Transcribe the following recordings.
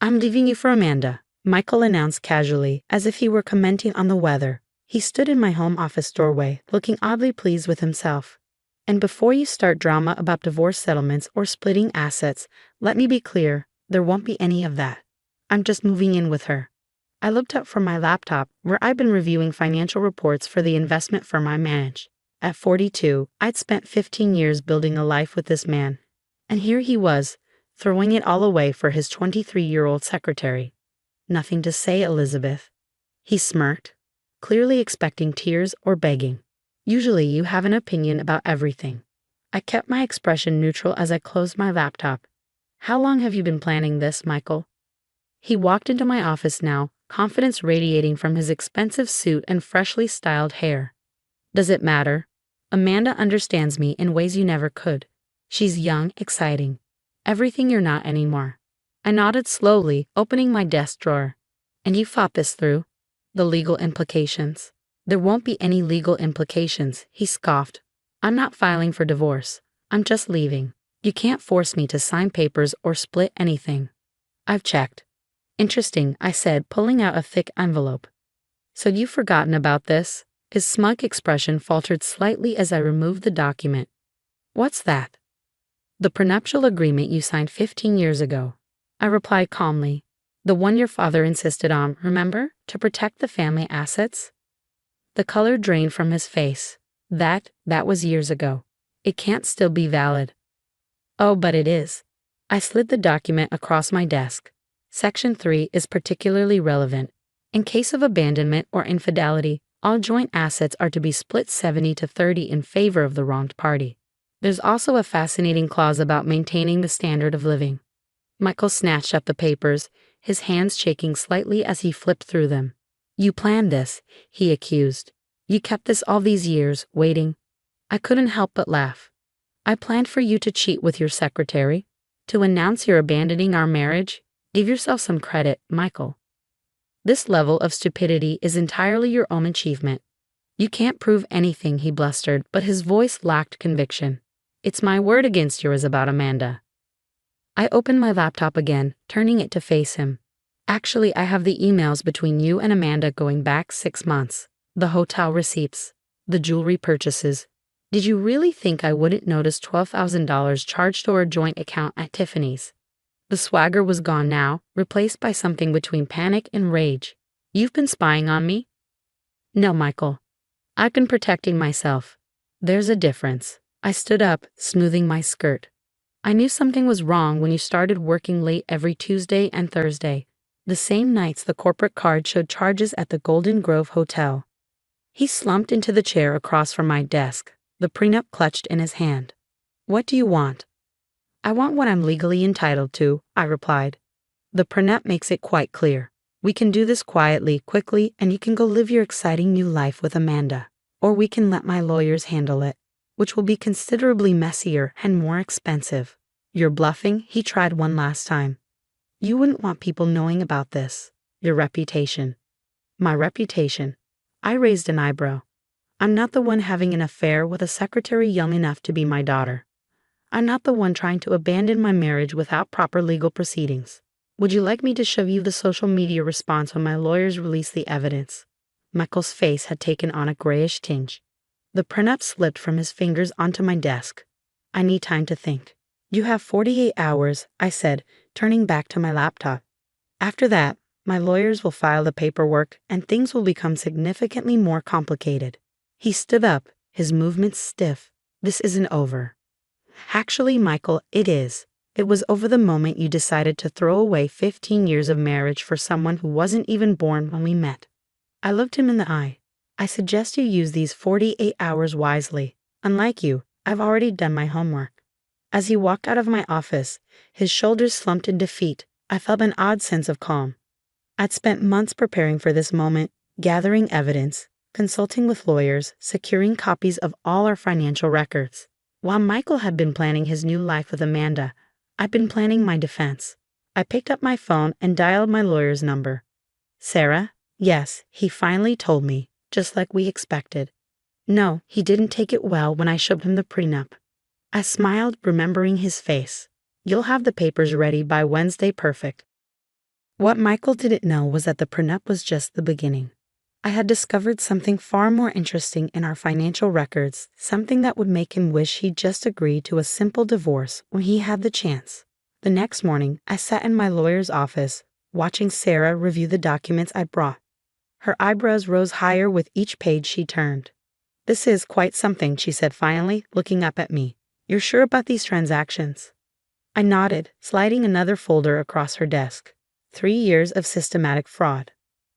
I'm leaving you for Amanda, Michael announced casually, as if he were commenting on the weather. He stood in my home office doorway, looking oddly pleased with himself. And before you start drama about divorce settlements or splitting assets, let me be clear, there won't be any of that. I'm just moving in with her. I looked up from my laptop, where I'd been reviewing financial reports for the investment firm I manage. At 42, I'd spent 15 years building a life with this man. And here he was, throwing it all away for his 23-year-old secretary. Nothing to say, Elizabeth. He smirked, clearly expecting tears or begging. Usually you have an opinion about everything. I kept my expression neutral as I closed my laptop. How long have you been planning this, Michael? He walked into my office now, confidence radiating from his expensive suit and freshly styled hair. Does it matter? Amanda understands me in ways you never could. She's young, exciting. Everything you're not anymore. I nodded slowly, opening my desk drawer. And you fought this through? The legal implications. There won't be any legal implications, he scoffed. I'm not filing for divorce. I'm just leaving. You can't force me to sign papers or split anything. I've checked. Interesting, I said, pulling out a thick envelope. So you've forgotten about this? His smug expression faltered slightly as I removed the document. What's that? The prenuptial agreement you signed 15 years ago. I replied calmly. The one your father insisted on, remember? To protect the family assets? The color drained from his face. That was years ago. It can't still be valid. Oh, but it is. I slid the document across my desk. Section 3 is particularly relevant. In case of abandonment or infidelity, all joint assets are to be split 70-30 in favor of the wronged party. There's also a fascinating clause about maintaining the standard of living. Michael snatched up the papers, his hands shaking slightly as he flipped through them. You planned this, he accused. You kept this all these years, waiting. I couldn't help but laugh. I planned for you to cheat with your secretary, to announce you're abandoning our marriage. Give yourself some credit, Michael. This level of stupidity is entirely your own achievement. You can't prove anything, he blustered, but his voice lacked conviction. It's my word against yours about Amanda. I opened my laptop again, turning it to face him. Actually, I have the emails between you and Amanda going back 6 months. The hotel receipts. The jewelry purchases. Did you really think I wouldn't notice $12,000 charged to our joint account at Tiffany's? The swagger was gone now, replaced by something between panic and rage. You've been spying on me? No, Michael. I've been protecting myself. There's a difference. I stood up, smoothing my skirt. I knew something was wrong when you started working late every Tuesday and Thursday, the same nights the corporate card showed charges at the Golden Grove Hotel. He slumped into the chair across from my desk, the prenup clutched in his hand. What do you want? I want what I'm legally entitled to, I replied. The prenup makes it quite clear. We can do this quietly, quickly, and you can go live your exciting new life with Amanda. Or we can let my lawyers handle it, which will be considerably messier and more expensive. You're bluffing, he tried one last time. You wouldn't want people knowing about this. Your reputation. My reputation. I raised an eyebrow. I'm not the one having an affair with a secretary young enough to be my daughter. I'm not the one trying to abandon my marriage without proper legal proceedings. Would you like me to show you the social media response when my lawyers release the evidence? Michael's face had taken on a grayish tinge. The prenup slipped from his fingers onto my desk. I need time to think. You have 48 hours, I said, turning back to my laptop. After that, my lawyers will file the paperwork and things will become significantly more complicated. He stood up, his movements stiff. This isn't over. Actually, Michael, it is. It was over the moment you decided to throw away 15 years of marriage for someone who wasn't even born when we met. I looked him in the eye. I suggest you use these 48 hours wisely. Unlike you, I've already done my homework. As he walked out of my office, his shoulders slumped in defeat, I felt an odd sense of calm. I'd spent months preparing for this moment, gathering evidence, consulting with lawyers, securing copies of all our financial records. While Michael had been planning his new life with Amanda, I'd been planning my defense. I picked up my phone and dialed my lawyer's number. Sarah? Yes, he finally told me, just like we expected. No, he didn't take it well when I showed him the prenup. I smiled, remembering his face. You'll have the papers ready by Wednesday, perfect. What Michael didn't know was that the prenup was just the beginning. I had discovered something far more interesting in our financial records, something that would make him wish he'd just agreed to a simple divorce when he had the chance. The next morning, I sat in my lawyer's office, watching Sarah review the documents I brought. Her eyebrows rose higher with each page she turned. "This is quite something," she said finally, looking up at me. "You're sure about these transactions?" I nodded, sliding another folder across her desk. 3 years of systematic fraud.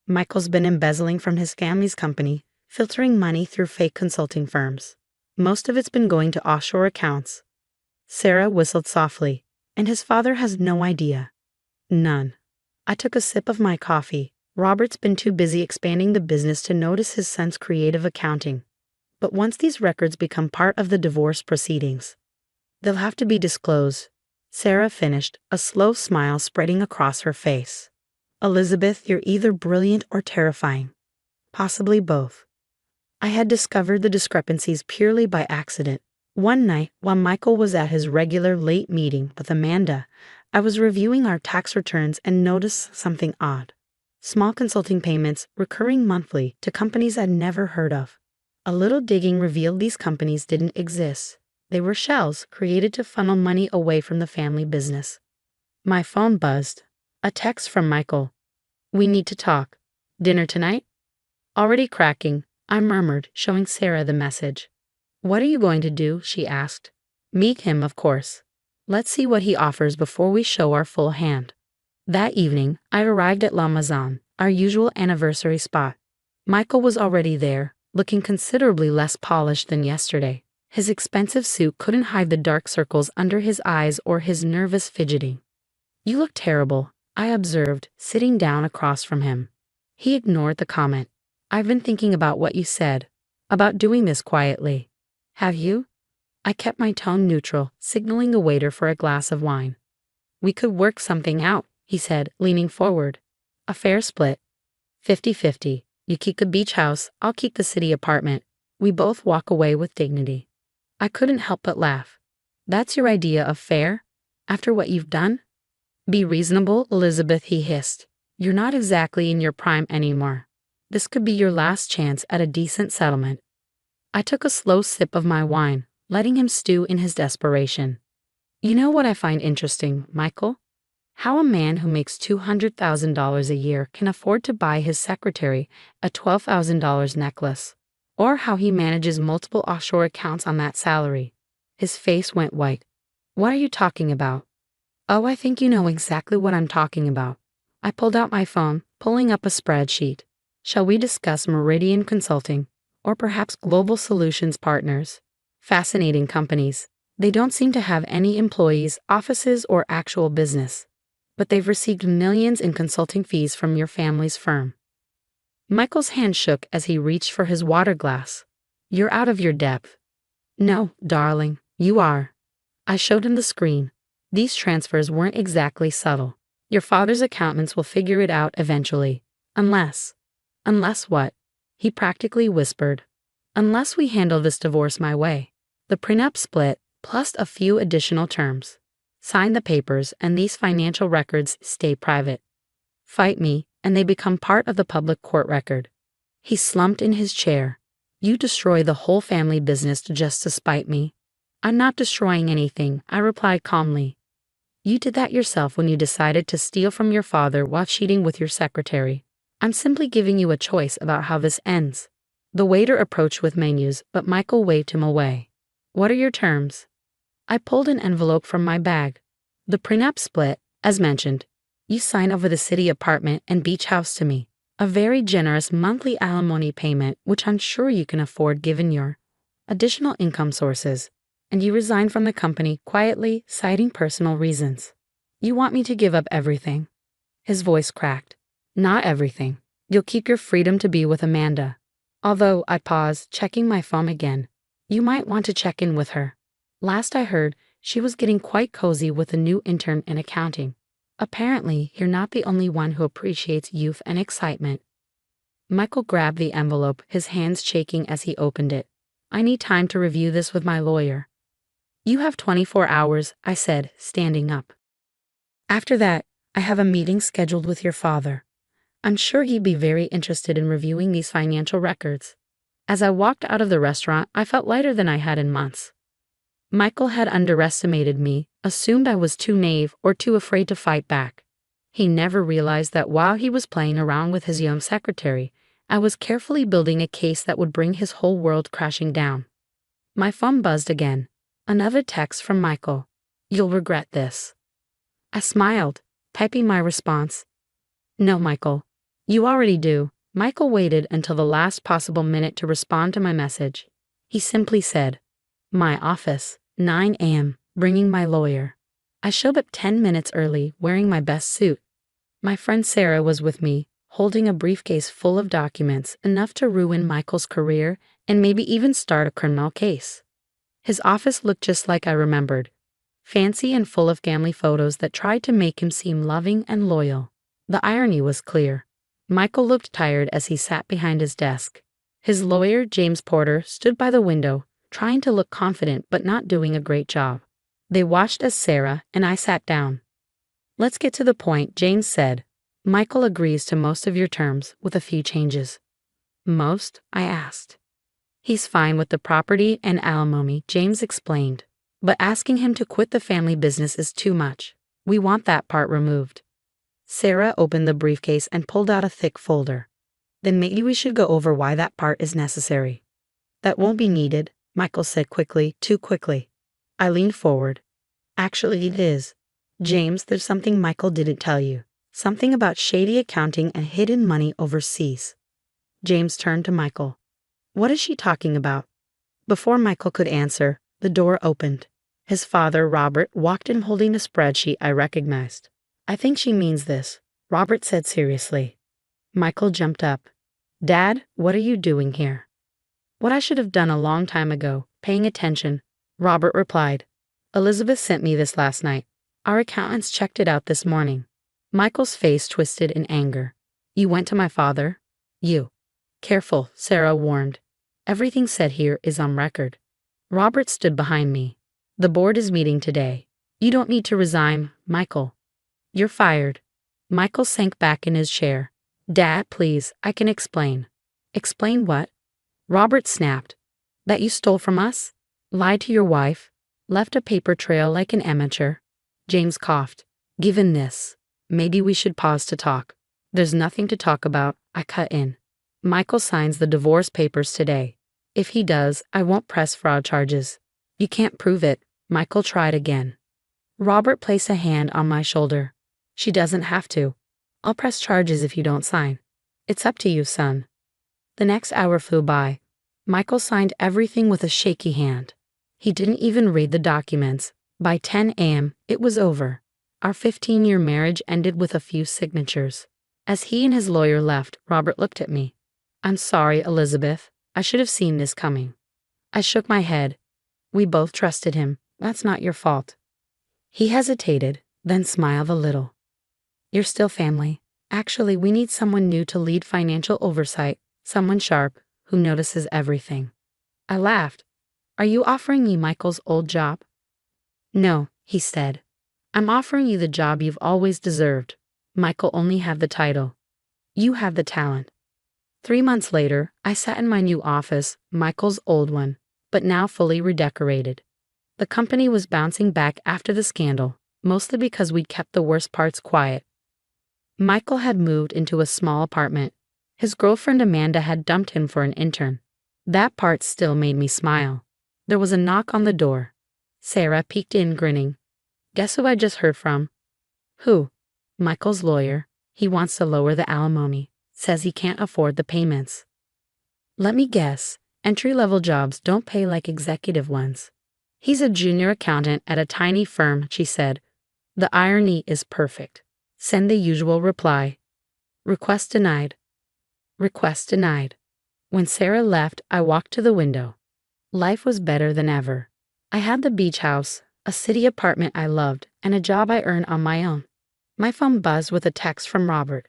Michael's been embezzling from his family's company, filtering money through fake consulting firms. Most of it's been going to offshore accounts. Sarah whistled softly. And his father has no idea. None. I took a sip of my coffee. Robert's been too busy expanding the business to notice his son's creative accounting. But once these records become part of the divorce proceedings, they'll have to be disclosed. Sarah finished, a slow smile spreading across her face. Elizabeth, you're either brilliant or terrifying. Possibly both. I had discovered the discrepancies purely by accident. One night, while Michael was at his regular late meeting with Amanda, I was reviewing our tax returns and noticed something odd. Small consulting payments, recurring monthly, to companies I'd never heard of. A little digging revealed these companies didn't exist. They were shells created to funnel money away from the family business. My phone buzzed. A text from Michael. "We need to talk. Dinner tonight?" "Already cracking," I murmured, showing Sarah the message. "What are you going to do?" she asked. "Meet him, of course. Let's see what he offers before we show our full hand." That evening, I arrived at La Maison, our usual anniversary spot. Michael was already there, looking considerably less polished than yesterday. His expensive suit couldn't hide the dark circles under his eyes or his nervous fidgeting. "You look terrible," I observed, sitting down across from him. He ignored the comment. "I've been thinking about what you said, about doing this quietly." "Have you?" I kept my tone neutral, signaling the waiter for a glass of wine. "We could work something out," he said, leaning forward. "A fair split. 50-50. You keep the beach house, I'll keep the city apartment. We both walk away with dignity." I couldn't help but laugh. "That's your idea of fair? After what you've done?" "Be reasonable, Elizabeth," he hissed. "You're not exactly in your prime anymore. This could be your last chance at a decent settlement." I took a slow sip of my wine, letting him stew in his desperation. "You know what I find interesting, Michael? How a man who makes $200,000 a year can afford to buy his secretary a $12,000 necklace, or how he manages multiple offshore accounts on that salary." His face went white. "What are you talking about?" "Oh, I think you know exactly what I'm talking about." I pulled out my phone, pulling up a spreadsheet. "Shall we discuss Meridian Consulting, or perhaps Global Solutions Partners? Fascinating companies. They don't seem to have any employees, offices, or actual business, but they've received millions in consulting fees from your family's firm." Michael's hand shook as he reached for his water glass. "You're out of your depth." "No, darling, you are." I showed him the screen. "These transfers weren't exactly subtle. Your father's accountants will figure it out eventually. Unless." "Unless what?" He practically whispered. "Unless we handle this divorce my way. The prenup split, plus a few additional terms. Sign the papers, and these financial records stay private. Fight me, and they become part of the public court record." He slumped in his chair. "You destroy the whole family business just to spite me." "I'm not destroying anything," I replied calmly. "You did that yourself when you decided to steal from your father while cheating with your secretary. I'm simply giving you a choice about how this ends." The waiter approached with menus, but Michael waved him away. "What are your terms?" I pulled an envelope from my bag. "The prenup split, as mentioned. You sign over the city apartment and beach house to me. A very generous monthly alimony payment, which I'm sure you can afford given your additional income sources. And you resign from the company quietly, citing personal reasons. You want me to give up everything." His voice cracked. "Not everything. You'll keep your freedom to be with Amanda. Although," I paused, checking my phone again, "you might want to check in with her. Last I heard, she was getting quite cozy with a new intern in accounting. Apparently, you're not the only one who appreciates youth and excitement." Michael grabbed the envelope, his hands shaking as he opened it. "I need time to review this with my lawyer." "You have 24 hours, I said, standing up. "After that, I have a meeting scheduled with your father. I'm sure he'd be very interested in reviewing these financial records. As I walked out of the restaurant, I felt lighter than I had in months. Michael had underestimated me, assumed I was too naive or too afraid to fight back. He never realized that while he was playing around with his young secretary, I was carefully building a case that would bring his whole world crashing down. My phone buzzed again. Another text from Michael. "You'll regret this." I smiled, typing my response. "No, Michael. You already do." Michael waited until the last possible minute to respond to my message. He simply said, "My office, 9 a.m., bringing my lawyer." I showed up 10 minutes early, wearing my best suit. My friend Sarah was with me, holding a briefcase full of documents enough to ruin Michael's career and maybe even start a criminal case. His office looked just like I remembered, fancy and full of family photos that tried to make him seem loving and loyal. The irony was clear. Michael looked tired as he sat behind his desk. His lawyer, James Porter, stood by the window, trying to look confident but not doing a great job. They watched as Sarah and I sat down. "Let's get to the point," James said. "Michael agrees to most of your terms, with a few changes." "Most?" I asked. "He's fine with the property and alimony," James explained. "But asking him to quit the family business is too much. We want that part removed." Sarah opened the briefcase and pulled out a thick folder. "Then maybe we should go over why that part is necessary." "That won't be needed," Michael said quickly, too quickly. I leaned forward. "Actually, it is. James, there's something Michael didn't tell you. Something about shady accounting and hidden money overseas." James turned to Michael. "What is she talking about?" Before Michael could answer, the door opened. His father, Robert, walked in holding a spreadsheet I recognized. "I think she means this," Robert said seriously. Michael jumped up. "Dad, what are you doing here?" "What I should have done a long time ago, paying attention," Robert replied. "Elizabeth sent me this last night. Our accountants checked it out this morning." Michael's face twisted in anger. "You went to my father?" "You." "Careful," Sarah warned. "Everything said here is on record." Robert stood behind me. "The board is meeting today. You don't need to resign, Michael. You're fired." Michael sank back in his chair. "Dad, please, I can explain." "Explain what?" Robert snapped. "That you stole from us, lied to your wife, left a paper trail like an amateur." James coughed. "Given this, maybe we should pause to talk." "There's nothing to talk about," I cut in. "Michael signs the divorce papers today. If he does, I won't press fraud charges." "You can't prove it." Michael tried again. Robert placed a hand on my shoulder. "She doesn't have to. I'll press charges if you don't sign. It's up to you, son." The next hour flew by. Michael signed everything with a shaky hand. He didn't even read the documents. By 10 a.m., it was over. Our 15-year marriage ended with a few signatures. As he and his lawyer left, Robert looked at me. "I'm sorry, Elizabeth. I should have seen this coming." I shook my head. "We both trusted him. That's not your fault." He hesitated, then smiled a little. "You're still family. Actually, we need someone new to lead financial oversight, someone sharp, who notices everything." I laughed. "Are you offering me Michael's old job?" "No," he said. "I'm offering you the job you've always deserved. Michael only had the title. You have the talent." 3 months later, I sat in my new office, Michael's old one, but now fully redecorated. The company was bouncing back after the scandal, mostly because we'd kept the worst parts quiet. Michael had moved into a small apartment. His girlfriend Amanda had dumped him for an intern. That part still made me smile. There was a knock on the door. Sarah peeked in, grinning. "Guess who I just heard from?" "Who?" "Michael's lawyer. He wants to lower the alimony. Says he can't afford the payments." "Let me guess. Entry-level jobs don't pay like executive ones." "He's a junior accountant at a tiny firm," she said. The irony is perfect. Send the usual reply. Request denied. Request denied. When Sarah left, I walked to the window. Life was better than ever. I had the beach house, a city apartment I loved, and a job I earned on my own. My phone buzzed with a text from Robert.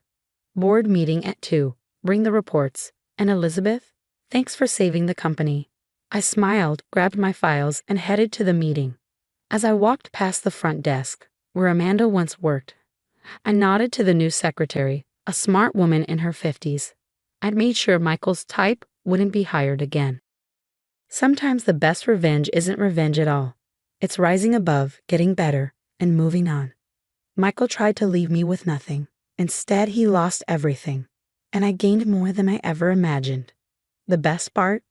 "Board meeting at 2. Bring the reports. And Elizabeth? Thanks for saving the company." I smiled, grabbed my files, and headed to the meeting. As I walked past the front desk, where Amanda once worked, I nodded to the new secretary, a smart woman in her 50s. I'd made sure Michael's type wouldn't be hired again. Sometimes the best revenge isn't revenge at all. It's rising above, getting better, and moving on. Michael tried to leave me with nothing. Instead, he lost everything, and I gained more than I ever imagined. The best part?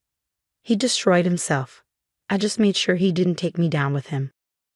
He destroyed himself. I just made sure he didn't take me down with him.